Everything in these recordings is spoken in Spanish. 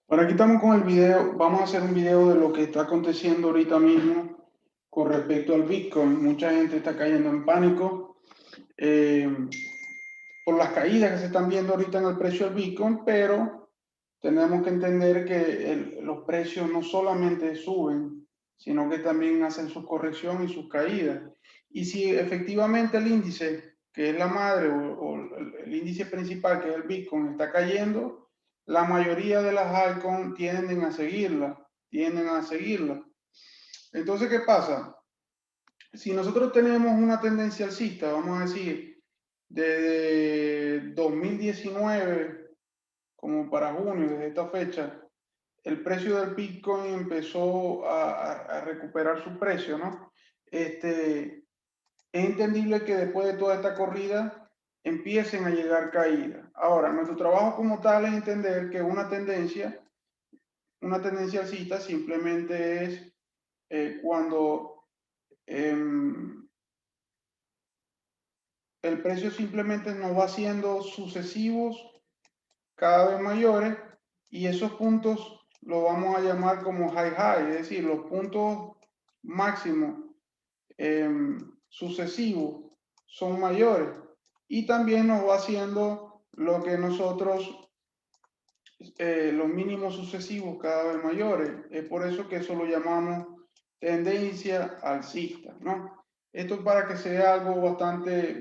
Bueno, aquí estamos con el video. Vamos a hacer un video de lo que está aconteciendo ahorita mismo con respecto al Bitcoin. Mucha gente está cayendo en pánico eh, por las caídas que se están viendo ahorita en el precio del Bitcoin, pero tenemos que entender que los precios no solamente suben, sino que también hacen su corrección y sus caídas. Y si efectivamente el índice, que es la madre, o el índice principal, que es el Bitcoin, está cayendo, la mayoría de las altcoins tienden a seguirla. Entonces, ¿qué pasa? Si nosotros tenemos una tendencia alcista, vamos a decir, desde 2019, como para junio, desde esta fecha, el precio del Bitcoin empezó a recuperar su precio, ¿no? Es entendible que después de toda esta corrida empiecen a llegar caídas. Ahora, nuestro trabajo como tal es entender que una tendencia alcista simplemente es cuando eh, el precio simplemente nos va haciendo sucesivos cada vez mayores y esos puntos los vamos a llamar como high, es decir, los puntos máximos eh, sucesivos son mayores y también nos va haciendo lo que nosotros, los mínimos sucesivos cada vez mayores. Es por eso que eso lo llamamos tendencia alcista, ¿no? Esto para que sea algo bastante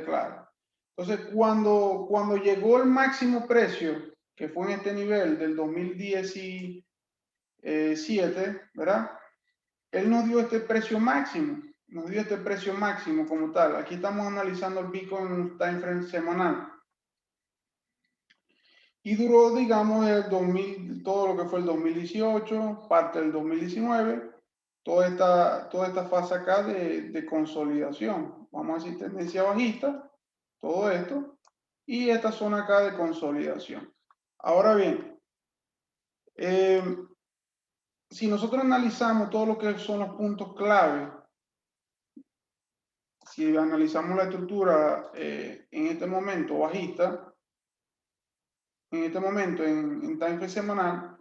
claro. Entonces, cuando llegó el máximo precio, que fue en este nivel del 2017, ¿verdad? Él nos dio este precio máximo como tal. Aquí estamos analizando el Bitcoin en un time frame semanal. Y duró, digamos, todo lo que fue el 2018, parte del 2019, toda esta fase acá de consolidación. Vamos a decir tendencia bajista, todo esto, y esta zona acá de consolidación. Ahora bien, eh, si nosotros analizamos todo lo que son los puntos clave, si analizamos la estructura en este momento bajista, en este momento en time frame semanal,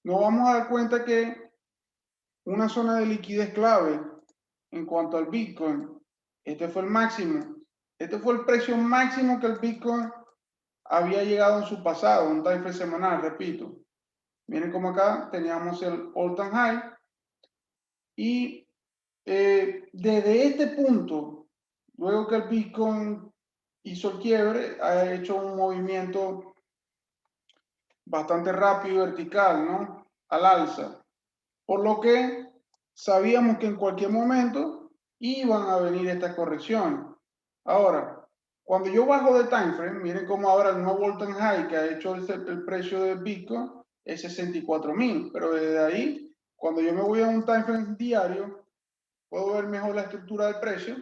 nos vamos a dar cuenta que una zona de liquidez clave en cuanto al Bitcoin, este fue el máximo, este fue el precio máximo que el Bitcoin había llegado en su pasado, un time frame semanal, repito. Miren como acá teníamos el all time high y desde este punto, luego que el Bitcoin hizo el quiebre, ha hecho un movimiento bastante rápido y vertical, ¿no? Al alza. Por lo que sabíamos que en cualquier momento iban a venir estas correcciones. Ahora, cuando yo bajo de time frame, miren cómo ahora el nuevo all-time high que ha hecho el precio de Bitcoin es 64.000, pero desde ahí, cuando yo me voy a un time frame diario, puedo ver mejor la estructura del precio.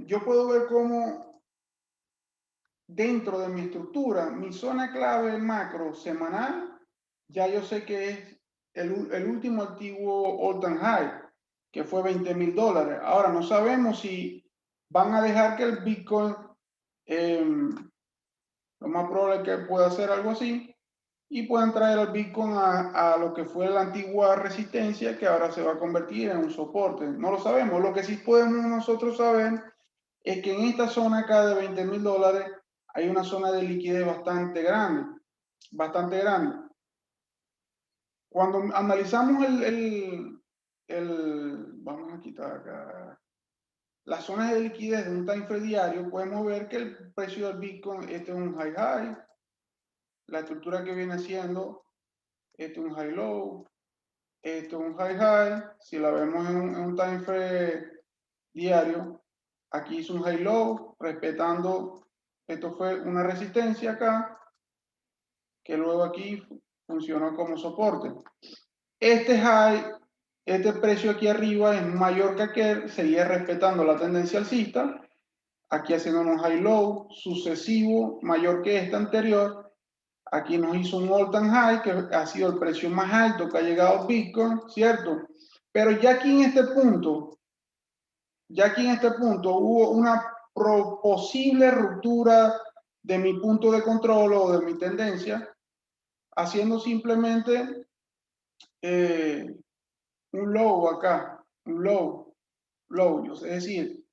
Yo puedo ver cómo dentro de mi estructura, mi zona clave macro semanal, ya yo sé que es el último antiguo all-time high, que fue $20.000. Ahora, no sabemos si van a dejar que el Bitcoin, eh, lo más probable es que pueda hacer algo así, y puedan traer al Bitcoin a lo que fue la antigua resistencia, que ahora se va a convertir en un soporte. No lo sabemos. Lo que sí podemos nosotros saber es que en esta zona acá de $20.000 hay una zona de liquidez bastante grande, bastante grande. Cuando analizamos vamos a quitar acá, las zonas de liquidez de un time frame diario, podemos ver que el precio del Bitcoin, este es un high, la estructura que viene siendo, este es un high low, este es un high, si la vemos en un time frame diario, aquí hizo un high low, respetando, esto fue una resistencia acá, que luego aquí funcionó como soporte. Este high, este precio aquí arriba es mayor que aquel, seguía respetando la tendencia alcista, aquí haciendo un high low sucesivo mayor que este anterior, aquí nos hizo un all time high, que ha sido el precio más alto que ha llegado Bitcoin, ¿cierto? Pero ya aquí en este punto, hubo una posible ruptura de mi punto de control o de mi tendencia, haciendo simplemente un low acá, un low, es decir,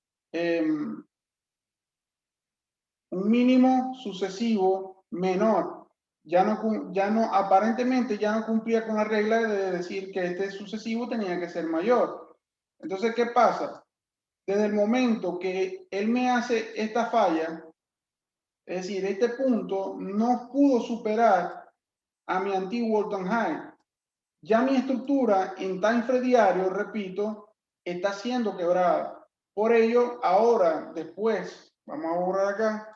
un mínimo sucesivo menor. Aparentemente ya no cumplía con la regla de decir que este sucesivo tenía que ser mayor. Entonces, ¿qué pasa? Desde el momento que él me hace esta falla, es decir, este punto no pudo superar a mi antiguo all-time high. Ya mi estructura en time frame diario, repito, está siendo quebrada. Por ello, ahora, después, vamos a borrar acá.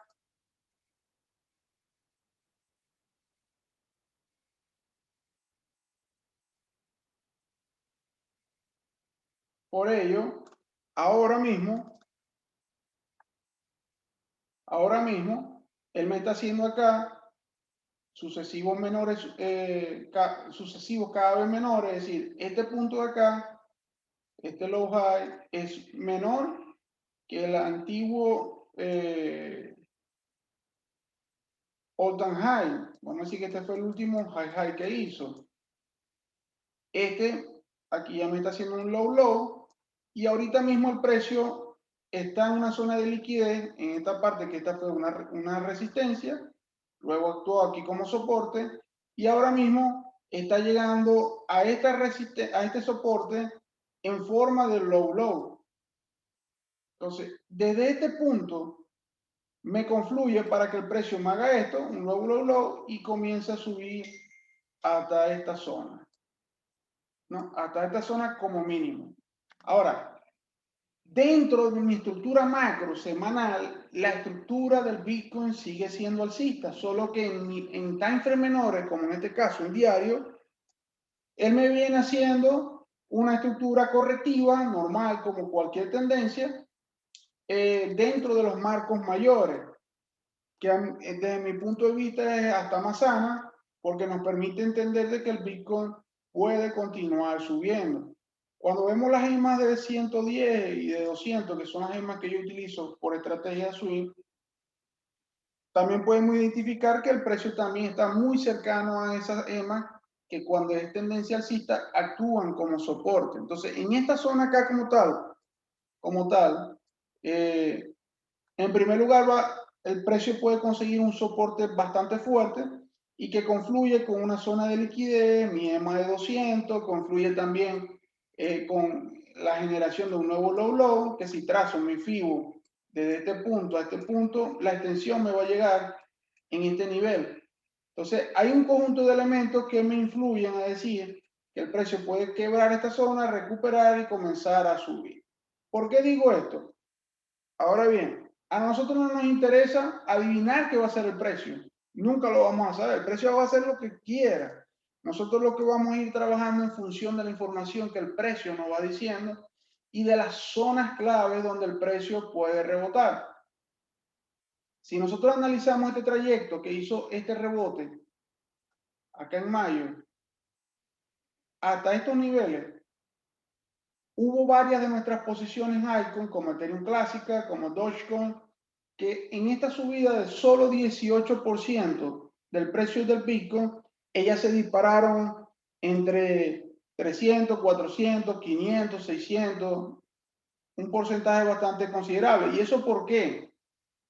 Por ello, ahora mismo, él me está haciendo acá sucesivos menores, sucesivos cada vez menores, es decir, este punto de acá, este low high, es menor que el antiguo all-time high. Vamos a decir que este fue el último high que hizo. Este aquí ya me está haciendo un low y ahorita mismo el precio está en una zona de liquidez en esta parte, que esta fue una resistencia, luego actuó aquí como soporte y ahora mismo está llegando a este soporte en forma de low. Entonces, desde este punto me confluye para que el precio me haga esto, un low y comience a subir hasta esta zona. ¿No? Hasta esta zona como mínimo. Ahora, dentro de mi estructura macro semanal, la estructura del Bitcoin sigue siendo alcista, solo que en time frame menores, como en este caso en diario, él me viene haciendo una estructura correctiva normal como cualquier tendencia dentro de los marcos mayores, que desde mi punto de vista es hasta más sana porque nos permite entender de que el Bitcoin puede continuar subiendo. Cuando vemos las gemas de 110 y de 200, que son las gemas que yo utilizo por estrategia de swing, también podemos identificar que el precio también está muy cercano a esas gemas que cuando es tendencia alcista actúan como soporte. Entonces, en esta zona acá como tal, en primer lugar, el precio puede conseguir un soporte bastante fuerte y que confluye con una zona de liquidez, mi EMA de 200, confluye también con la generación de un nuevo low, que si trazo mi FIBO desde este punto a este punto, la extensión me va a llegar en este nivel. Entonces, hay un conjunto de elementos que me influyen a decir que el precio puede quebrar esta zona, recuperar y comenzar a subir. ¿Por qué digo esto? Ahora bien, a nosotros no nos interesa adivinar qué va a ser el precio. Nunca lo vamos a saber. El precio va a ser lo que quiera. Nosotros lo que vamos a ir trabajando en función de la información que el precio nos va diciendo y de las zonas claves donde el precio puede rebotar. Si nosotros analizamos este trayecto que hizo este rebote acá en mayo, hasta estos niveles, hubo varias de nuestras posiciones Icon, como Ethereum Clásica, como Dogecoin, que en esta subida de solo 18% del precio del Bitcoin, ellas se dispararon entre 300, 400, 500, 600, un porcentaje bastante considerable. ¿Y eso por qué?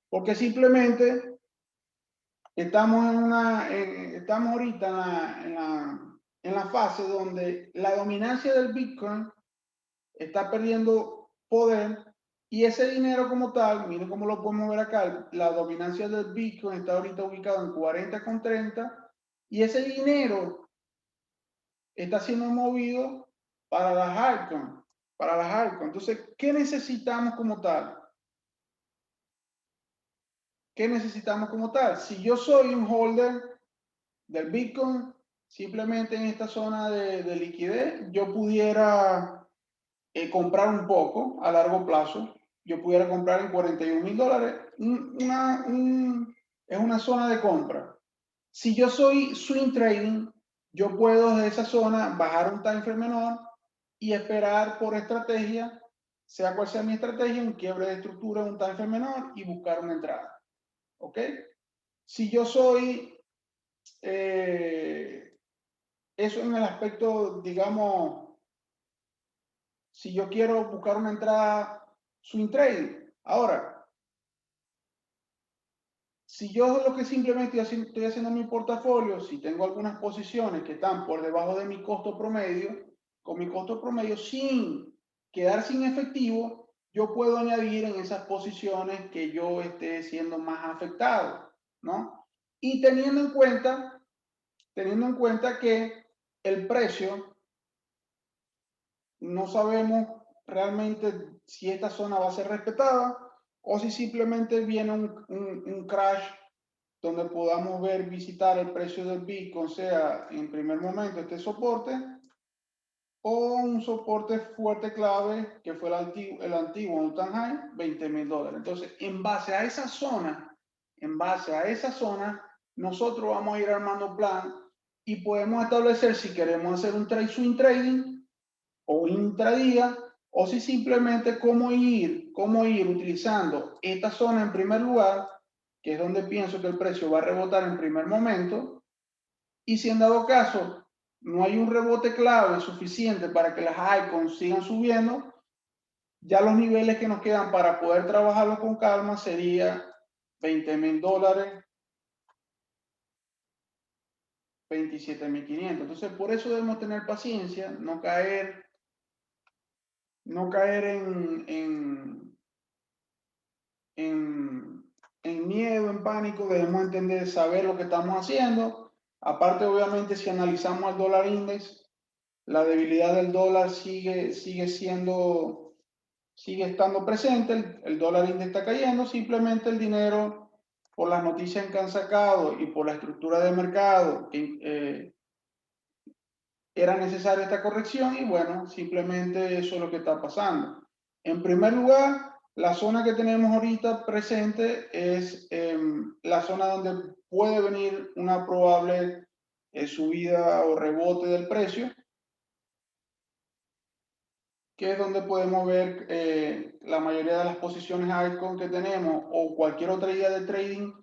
Porque simplemente estamos ahorita en la fase donde la dominancia del Bitcoin está perdiendo poder y ese dinero como tal, miren cómo lo podemos ver acá, la dominancia del Bitcoin está ahorita ubicado en 40,30 y ese dinero está siendo movido para las altcoins, Entonces, ¿qué necesitamos como tal? ¿Qué necesitamos como tal? Si yo soy un holder del Bitcoin, simplemente en esta zona de liquidez, yo pudiera comprar un poco a largo plazo. Yo pudiera comprar en $41,000. Es una zona de compra. Si yo soy swing trading, yo puedo de esa zona bajar un time frame menor y esperar por estrategia, sea cual sea mi estrategia, un quiebre de estructura, un time frame menor y buscar una entrada. ¿Ok? Si yo soy eso en el aspecto, digamos, si yo quiero buscar una entrada swing trading. Ahora, si yo lo que simplemente estoy haciendo en mi portafolio, si tengo algunas posiciones que están por debajo de mi costo promedio, con mi costo promedio sin quedar sin efectivo, yo puedo añadir en esas posiciones que yo esté siendo más afectado, ¿no? Y teniendo en cuenta que el precio, no sabemos realmente si esta zona va a ser respetada o si simplemente viene un crash donde podamos ver, visitar el precio del Bitcoin, sea en primer momento este soporte o un soporte fuerte clave que fue el antiguo all-time high, $20,000. Entonces, en base a esa zona, nosotros vamos a ir armando plan y podemos establecer si queremos hacer un trade swing trading o intradía, o si simplemente cómo ir utilizando esta zona en primer lugar, que es donde pienso que el precio va a rebotar en primer momento, y si en dado caso no hay un rebote clave suficiente para que las icons sigan subiendo, ya los niveles que nos quedan para poder trabajarlo con calma sería $20,000, 27,500. Entonces, por eso debemos tener paciencia, no caer en miedo, en pánico. Debemos entender, saber lo que estamos haciendo. Aparte, obviamente, si analizamos el dólar index, la debilidad del dólar sigue estando presente. El dólar index está cayendo. Simplemente el dinero, por las noticias que han sacado y por la estructura de mercado, era necesaria esta corrección y bueno, simplemente eso es lo que está pasando. En primer lugar, la zona que tenemos ahorita presente es la zona donde puede venir una probable subida o rebote del precio, que es donde podemos ver la mayoría de las posiciones icon que tenemos o cualquier otra idea de trading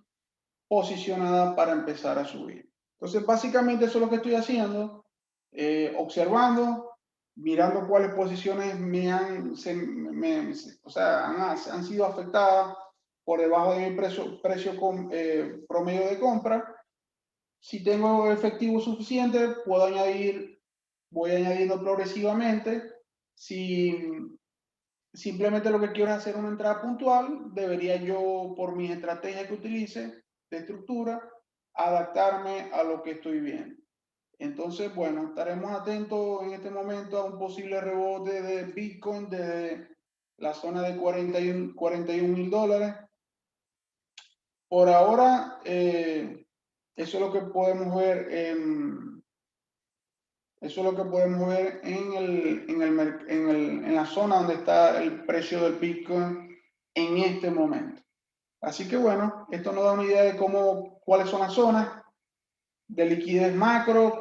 posicionada para empezar a subir. Entonces, básicamente eso es lo que estoy haciendo, observando, mirando cuáles posiciones han sido afectadas por debajo de mi precio promedio de compra. Si tengo efectivo suficiente, voy añadiendo progresivamente. Si simplemente lo que quiero es hacer una entrada puntual, debería yo, por mis estrategias que utilice de estructura, adaptarme a lo que estoy viendo. Entonces, bueno, estaremos atentos en este momento a un posible rebote de Bitcoin desde la zona de 41 mil dólares. Por ahora, eso es lo que podemos ver en la zona donde está el precio del Bitcoin en este momento. Así que bueno, esto nos da una idea de cuáles son las zonas de liquidez macro,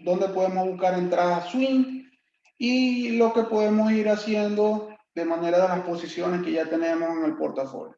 dónde podemos buscar entradas swing y lo que podemos ir haciendo de manera de las posiciones que ya tenemos en el portafolio.